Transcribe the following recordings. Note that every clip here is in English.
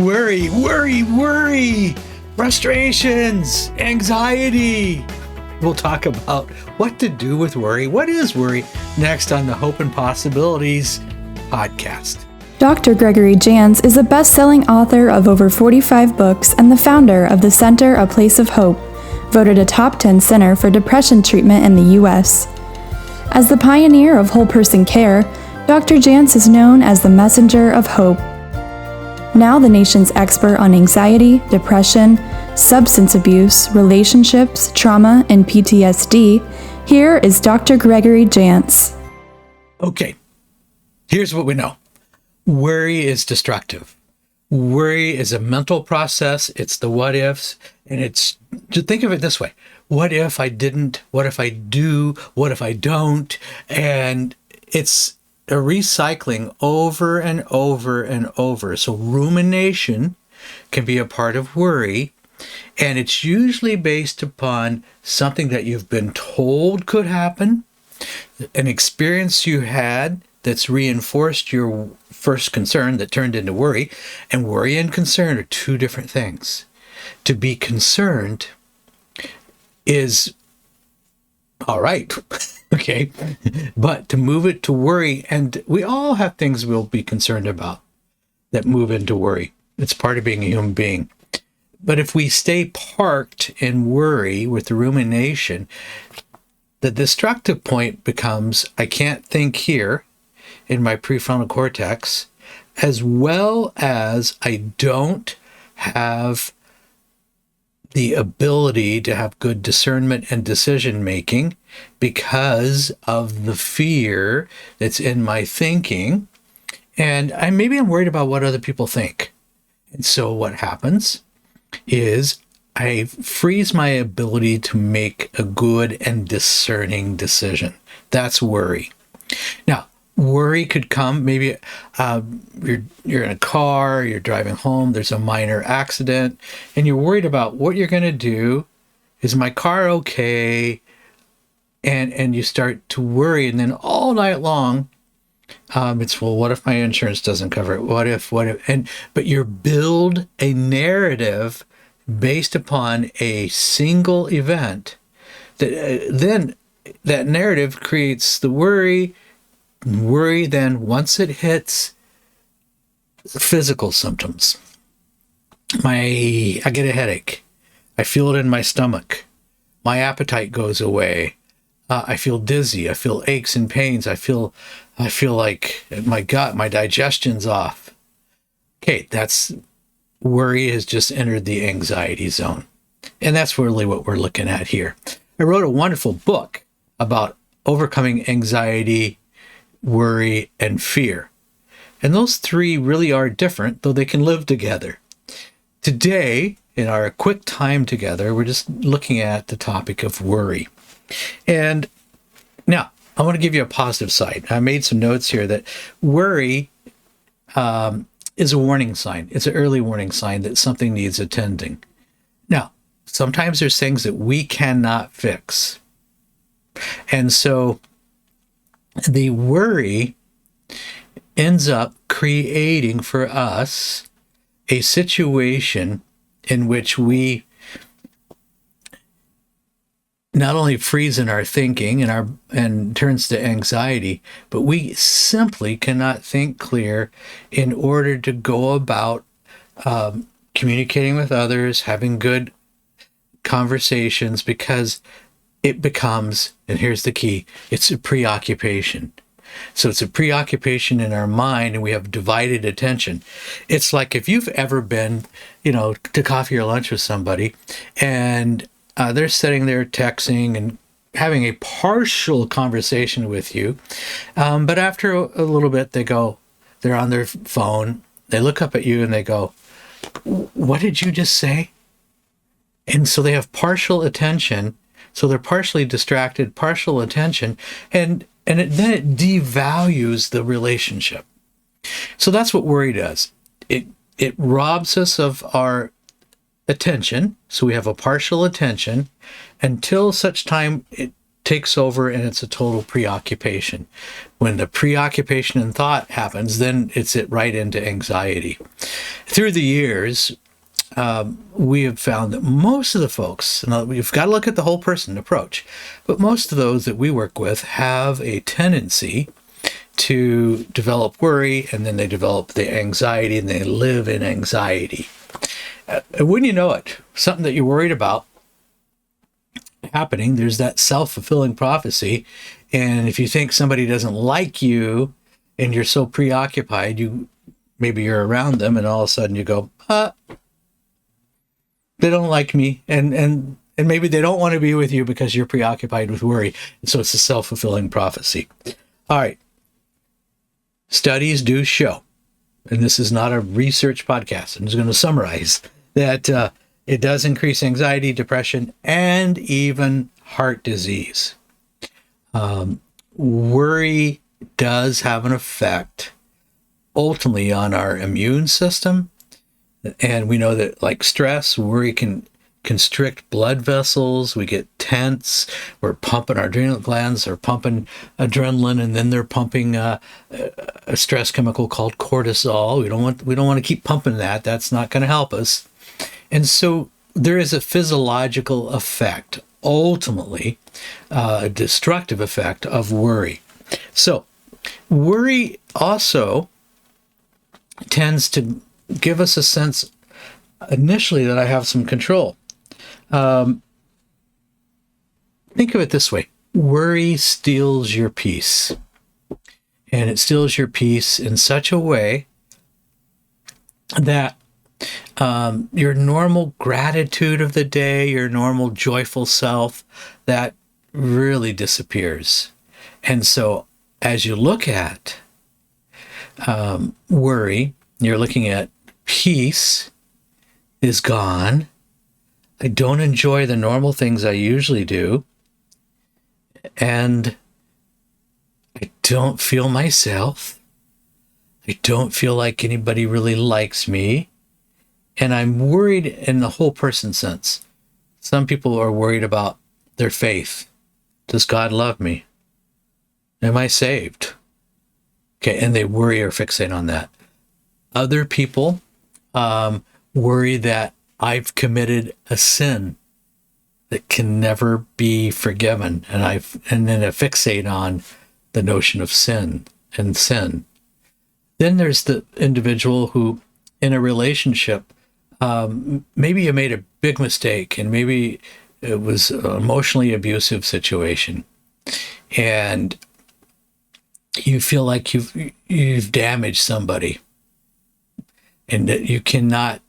Worry, frustrations, anxiety. We'll talk about what to do with worry. What is worry? Next on the Hope and Possibilities podcast. Dr. Gregory Jantz is a best-selling author of over 45 books and the founder of the Center A Place of Hope, voted a top 10 center for depression treatment in the U.S. As the pioneer of whole person care, Dr. Jantz is known as the messenger of hope. Now the nation's expert on anxiety, depression, substance abuse, relationships, trauma, and PTSD, here is Dr. Gregory Jantz. Okay, here's what we know. Worry is destructive. Worry is a mental process. It's the what ifs. And it's, to think of it this way. What if I didn't? What if I do? What if I don't? And it's a recycling over and over and over. So rumination can be a part of worry. And it's usually based upon something that you've been told could happen, an experience you had that's reinforced your first concern that turned into worry. And worry and concern are two different things. To be concerned is all right, okay? But to move it to worry, and we all have things we'll be concerned about that move into worry. It's part of being a human being. But if we stay parked in worry with the rumination, the destructive point becomes, I can't think here in my prefrontal cortex, as well as I don't have the ability to have good discernment and decision making because of the fear that's in my thinking. And maybe I'm worried about what other people think. And so what happens is I freeze my ability to make a good and discerning decision. That's worry. Now, worry could come, maybe you're in a car, you're driving home, there's a minor accident, and you're worried about what you're going to do. Is my car okay? And you start to worry, and then all night long, it's, well, what if my insurance doesn't cover it? What if, but you build a narrative based upon a single event that then that narrative creates the worry. Worry then, once it hits physical symptoms, I get a headache. I feel it in my stomach. My appetite goes away. I feel dizzy. I feel aches and pains. I feel like my gut, my digestion's off. Okay, that's worry has just entered the anxiety zone. And that's really what we're looking at here. I wrote a wonderful book about overcoming anxiety, worry, and fear. And those three really are different, though they can live together. Today, in our quick time together, we're just looking at the topic of worry. And now, I want to give you a positive side. I made some notes here that worry is a warning sign. It's an early warning sign that something needs attending. Now, sometimes there's things that we cannot fix. And so the worry ends up creating for us a situation in which we not only freeze in our thinking and turns to anxiety, but we simply cannot think clear in order to go about communicating with others, having good conversations, because it becomes, and here's the key, it's a preoccupation. So it's a preoccupation in our mind, and we have divided attention. It's like if you've ever been, to coffee or lunch with somebody, and they're sitting there texting and having a partial conversation with you, but after a little bit, they're on their phone, they look up at you and they go, "What did you just say?" And so they have partial attention. So they're partially distracted, partial attention, and then it devalues the relationship. So that's what worry does. It robs us of our attention. So we have a partial attention until such time it takes over and it's a total preoccupation. When the preoccupation and thought happens, then it's right into anxiety. through the years, we have found that most of the folks, now we've got to look at the whole person approach, but most of those that we work with have a tendency to develop worry, and then they develop the anxiety, and they live in anxiety. And when you know it, something that you're worried about happening, there's that self-fulfilling prophecy. And if you think somebody doesn't like you and you're so preoccupied, maybe you're around them and all of a sudden you go, they don't like me. And maybe they don't want to be with you because you're preoccupied with worry. And so it's a self-fulfilling prophecy. All right. Studies do show, and this is not a research podcast, I'm just going to summarize, that it does increase anxiety, depression, and even heart disease. Worry does have an effect ultimately on our immune system. And we know that, like stress, worry can constrict blood vessels. We get tense. We're pumping, our adrenal glands are pumping adrenaline, and then they're pumping a stress chemical called cortisol. We don't want to keep pumping that. That's not going to help us. And so there is a physiological effect, ultimately a destructive effect of worry. So worry also tends to give us a sense initially that I have some control. Think of it this way. Worry steals your peace. And it steals your peace in such a way that your normal gratitude of the day, your normal joyful self, that really disappears. And so as you look at worry, you're looking at peace is gone. I don't enjoy the normal things I usually do. And I don't feel myself. I don't feel like anybody really likes me. And I'm worried in the whole person sense. Some people are worried about their faith. Does God love me? Am I saved? Okay, and they worry or fixate on that. Other people worry that I've committed a sin that can never be forgiven, and then a fixate on the notion of sin and sin. Then there's the individual who, in a relationship, maybe you made a big mistake, and maybe it was an emotionally abusive situation, and you feel like you've damaged somebody, and that you cannot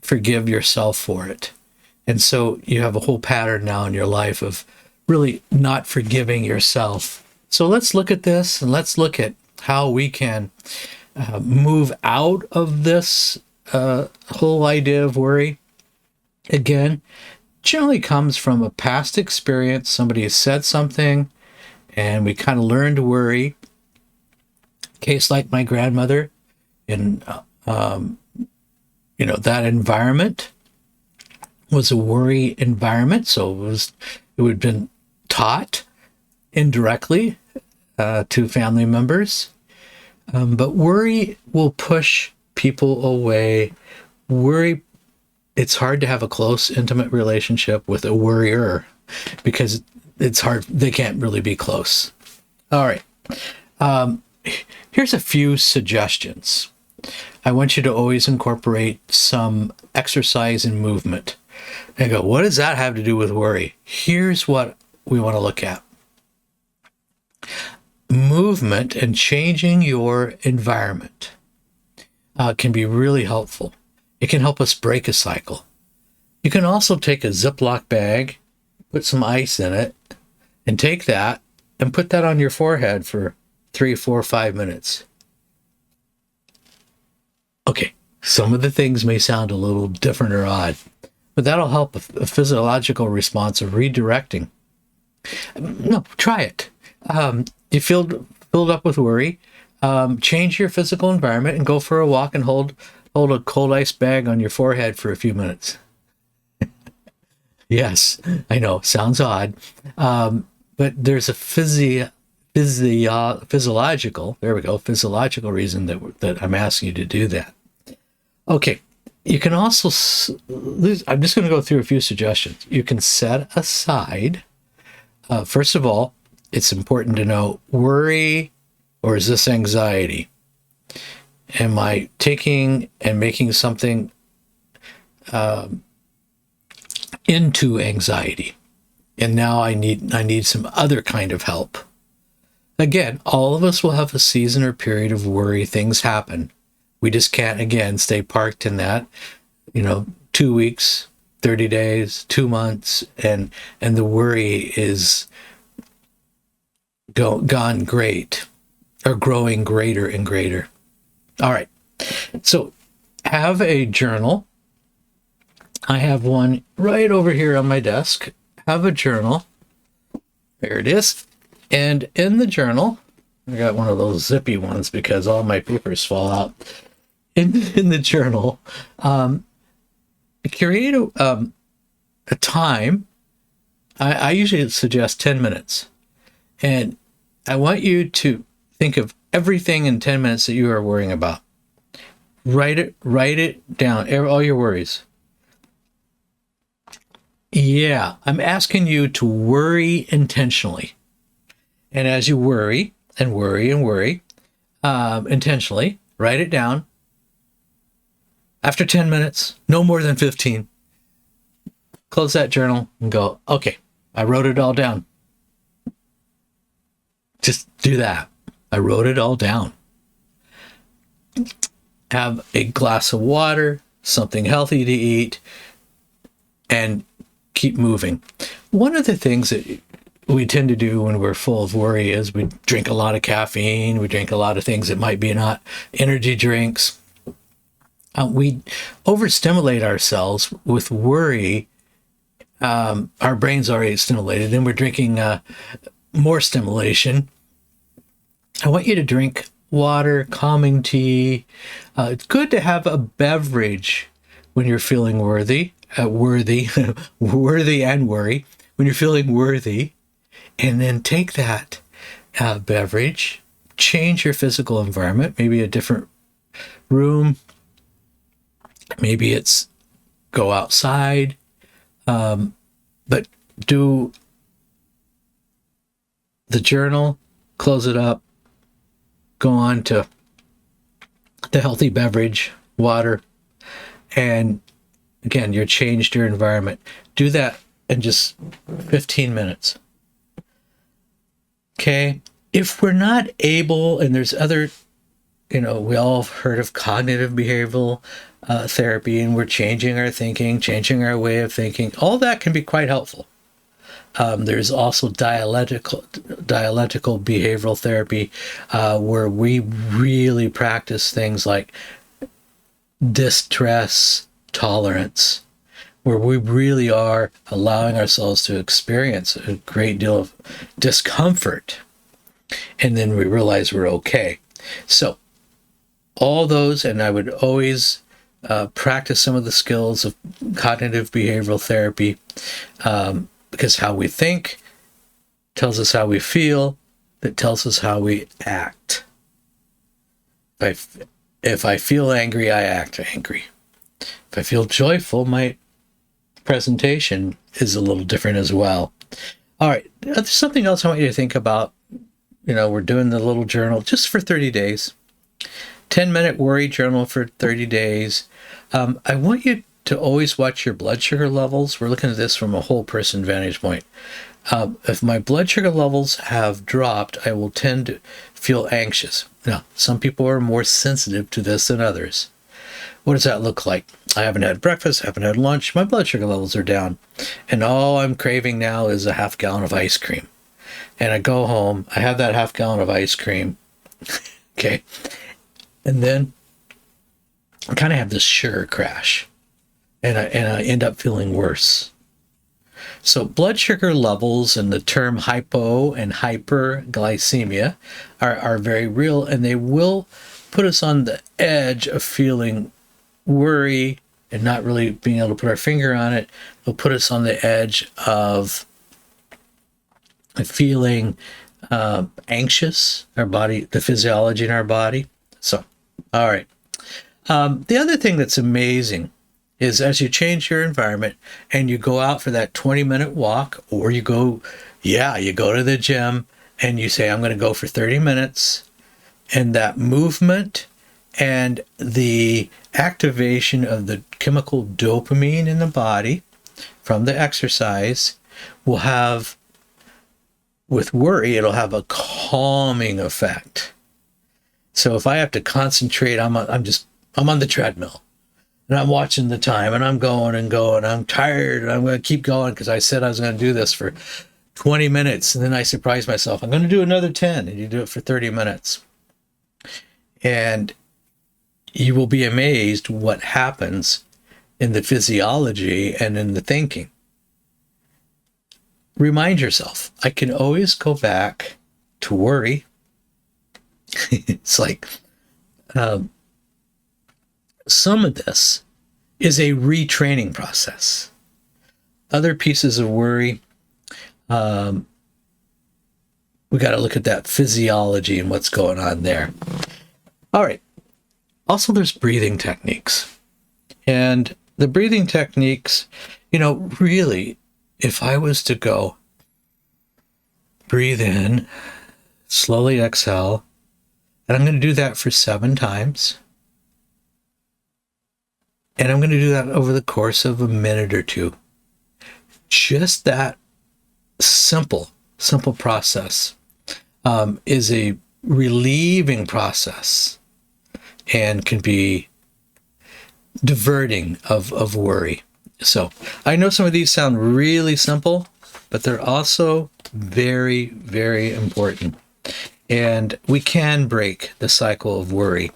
forgive yourself for it. And so you have a whole pattern now in your life of really not forgiving yourself. So let's look at this, and let's look at how we can move out of this whole idea of worry. Again, generally comes from a past experience. Somebody has said something, and we kind of learn to worry. Case like my grandmother, in that environment was a worry environment, so it would have been taught indirectly to family members. But worry will push people away. Worry, it's hard to have a close, intimate relationship with a worrier because it's hard. They can't really be close. All right. Here's a few suggestions. I want you to always incorporate some exercise and movement. And go, what does that have to do with worry? Here's what we want to look at. Movement and changing your environment can be really helpful. It can help us break a cycle. You can also take a Ziploc bag, put some ice in it, and take that and put that on your forehead for 3, 4, 5 minutes. Okay, some of the things may sound a little different or odd, but that'll help a physiological response of redirecting. No, try it. You filled up with worry, change your physical environment and go for a walk and hold a cold ice bag on your forehead for a few minutes. Yes, I know, sounds odd, but there's a physiological reason that I'm asking you to do that. Okay. You can also, I'm just going to go through a few suggestions. You can set aside, first of all, it's important to know worry or is this anxiety? Am I taking and making something into anxiety? And now I need some other kind of help. Again, all of us will have a season or period of worry. Things happen. We just can't, again, stay parked in that, 2 weeks, 30 days, 2 months, and the worry is gone great or growing greater and greater. All right. So have a journal. I have one right over here on my desk. Have a journal. There it is. And in the journal, I got one of those zippy ones because all my papers fall out. In the journal, create a time. I usually suggest 10 minutes. And I want you to think of everything in 10 minutes that you are worrying about. Write it down, all your worries. Yeah, I'm asking you to worry intentionally. And as you worry and worry and worry intentionally, write it down. After 10 minutes, no more than 15, close that journal and go, okay, I wrote it all down. Just do that. I wrote it all down. Have a glass of water, something healthy to eat, and keep moving. One of the things that we tend to do when we're full of worry is we drink a lot of caffeine, we drink a lot of things that might be not energy drinks. We overstimulate ourselves with worry. Our brain's already stimulated, then we're drinking more stimulation. I want you to drink water, calming tea. It's good to have a beverage when you're feeling worthy and worry. When you're feeling worthy, and then take that beverage, change your physical environment, maybe a different room. Maybe it's go outside, but do the journal, close it up, go on to the healthy beverage, water, and again, you've changed your environment. Do that in just 15 minutes. Okay? If we're not able, and there's other, we all have heard of cognitive behavioral therapy, and we're changing our thinking, changing our way of thinking. All that can be quite helpful. There's also dialectical behavioral therapy, where we really practice things like distress tolerance, where we really are allowing ourselves to experience a great deal of discomfort, and then we realize we're okay. So all those, and I would always practice some of the skills of cognitive behavioral therapy, because how we think tells us how we feel, that tells us how we act. If I feel angry, I act angry. If I feel joyful, my presentation is a little different as well. All right, there's something else I want you to think about. We're doing the little journal just for 30 days. 10-minute worry journal for 30 days. I want you to always watch your blood sugar levels. We're looking at this from a whole person vantage point. If my blood sugar levels have dropped, I will tend to feel anxious. Now, some people are more sensitive to this than others. What does that look like? I haven't had breakfast, haven't had lunch, my blood sugar levels are down, and all I'm craving now is a half gallon of ice cream. And I go home, I have that half gallon of ice cream, okay, and then I kind of have this sugar crash, and I end up feeling worse. So blood sugar levels and the term hypo and hyperglycemia are very real, and they will put us on the edge of feeling worry and not really being able to put our finger on it. They'll put us on the edge of feeling anxious, our body, the physiology in our body. So, all right. The other thing that's amazing is as you change your environment and you go out for that 20-minute walk, or you go to the gym and you say, I'm going to go for 30 minutes, and that movement and the activation of the chemical dopamine in the body from the exercise will have, with worry, it'll have a calming effect. So if I have to concentrate, I'm on the treadmill and I'm watching the time and I'm going and going. I'm tired and I'm going to keep going because I said I was going to do this for 20 minutes. And then I surprise myself. I'm going to do another 10, and you do it for 30 minutes. And you will be amazed what happens in the physiology and in the thinking. Remind yourself, I can always go back to worry. It's like some of this is a retraining process. Other pieces of worry, we got to look at that physiology and what's going on there. All right. Also, there's breathing techniques. And the breathing techniques, really, if I was to go breathe in, slowly exhale, and I'm going to do that for 7 times. And I'm going to do that over the course of a minute or two. Just that simple process is a relieving process and can be diverting of worry. So I know some of these sound really simple, but they're also very, very important. And we can break the cycle of worry.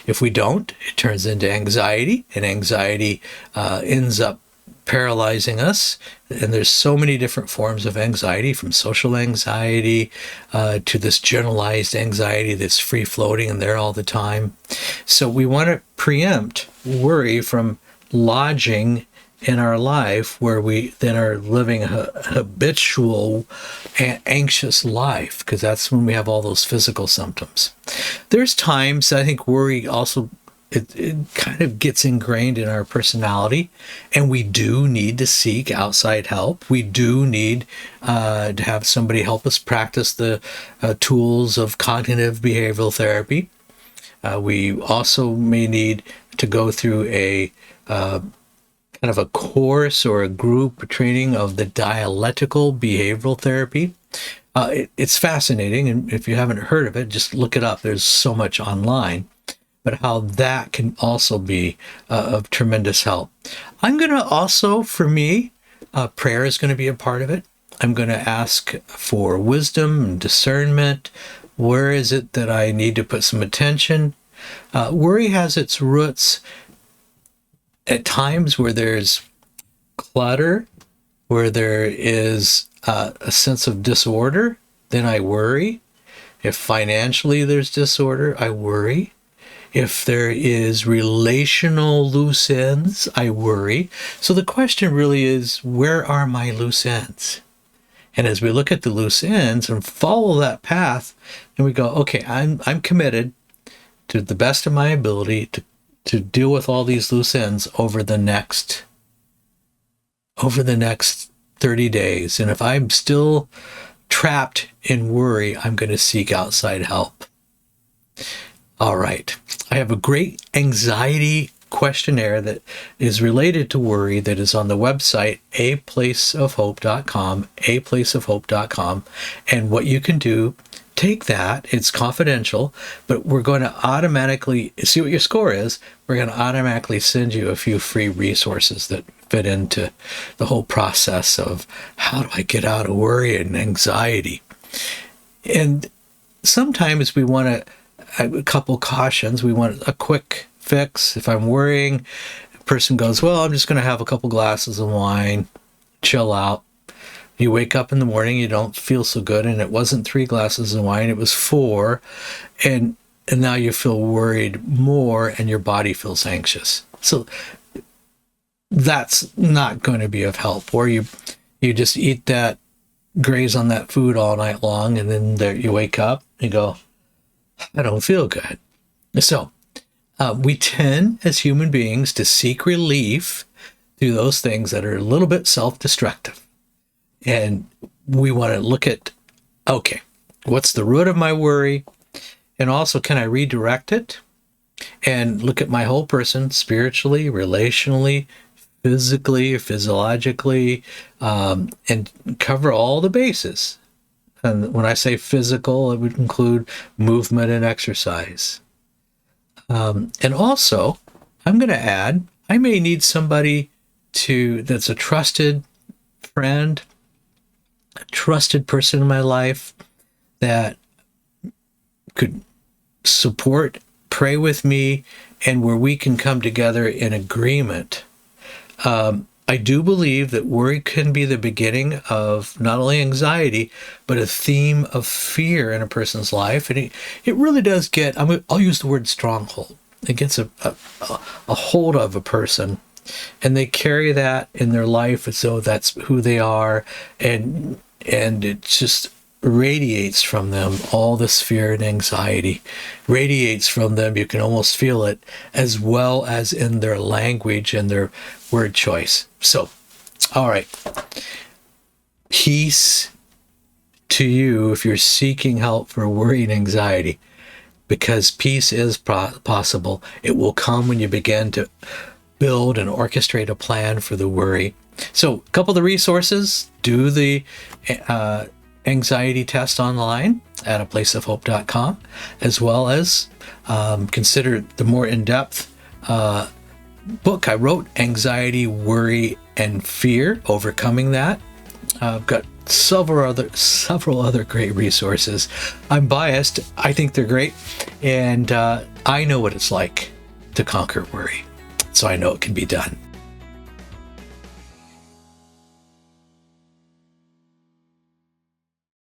If we don't, it turns into anxiety, and anxiety ends up paralyzing us. And there's so many different forms of anxiety, from social anxiety to this generalized anxiety that's free floating and there all the time. So we want to preempt worry from lodging in our life, where we then are living a habitual anxious life, because that's when we have all those physical symptoms. There's times I think worry also, it kind of gets ingrained in our personality, and we do need to seek outside help. We do need to have somebody help us practice the tools of cognitive behavioral therapy. We also may need to go through a kind of a course or a group training of the dialectical behavioral therapy. It's fascinating, and if you haven't heard of it, just look it up. There's so much online. But how that can also be of tremendous help. I'm going to also, for me, prayer is going to be a part of it. I'm going to ask for wisdom and discernment. Where is it that I need to put some attention? Worry has its roots at times where there's clutter, where there is a sense of disorder, then I worry. If financially there's disorder, I worry. If there is relational loose ends, I worry. So the question really is, where are my loose ends? And as we look at the loose ends and follow that path, and we go, okay, I'm committed to the best of my ability to deal with all these loose ends over the next 30 days. And if I'm still trapped in worry, I'm going to seek outside help. All right. I have a great anxiety questionnaire that is related to worry that is on the website, aplaceofhope.com. And what you can do, take that, it's confidential, but we're going to automatically see what your score is. We're going to automatically send you a few free resources that fit into the whole process of how do I get out of worry and anxiety. And sometimes we want to, a couple cautions. We want a quick fix. If I'm worrying, a person goes, well, I'm just going to have a couple glasses of wine, chill out. You wake up in the morning, you don't feel so good, and it wasn't 3 glasses of wine, it was 4, and now you feel worried more, and your body feels anxious. So that's not going to be of help. Or you just eat that, graze on that food all night long, and then you wake up and go, I don't feel good. So We tend, as human beings, to seek relief through those things that are a little bit self-destructive. And we want to look at, okay, what's the root of my worry? And also, can I redirect it and look at my whole person spiritually, relationally, physically, physiologically, and cover all the bases? And when I say physical, it would include movement and exercise. And also, I'm going to add, I may need somebody that's a trusted friend, a trusted person in my life that could support, pray with me, and where we can come together in agreement. I do believe that worry can be the beginning of not only anxiety, but a theme of fear in a person's life. And it really does get, I'll use the word stronghold. It gets a hold of a person, and they carry that in their life as though that's who they are. And it just radiates from them, all this fear and anxiety radiates from them. You can almost feel it, as well as in their language and their word choice. So, all right. Peace to you if you're seeking help for worry and anxiety, because peace is possible. It will come when you begin to build and orchestrate a plan for the worry. So, a couple of the resources: do the anxiety test online at aplaceofhope.com, as well as consider the more in-depth book I wrote, Anxiety, Worry, and Fear, Overcoming That. I've got several other great resources. I'm biased. I think they're great. And I know what it's like to conquer worry. So I know it can be done.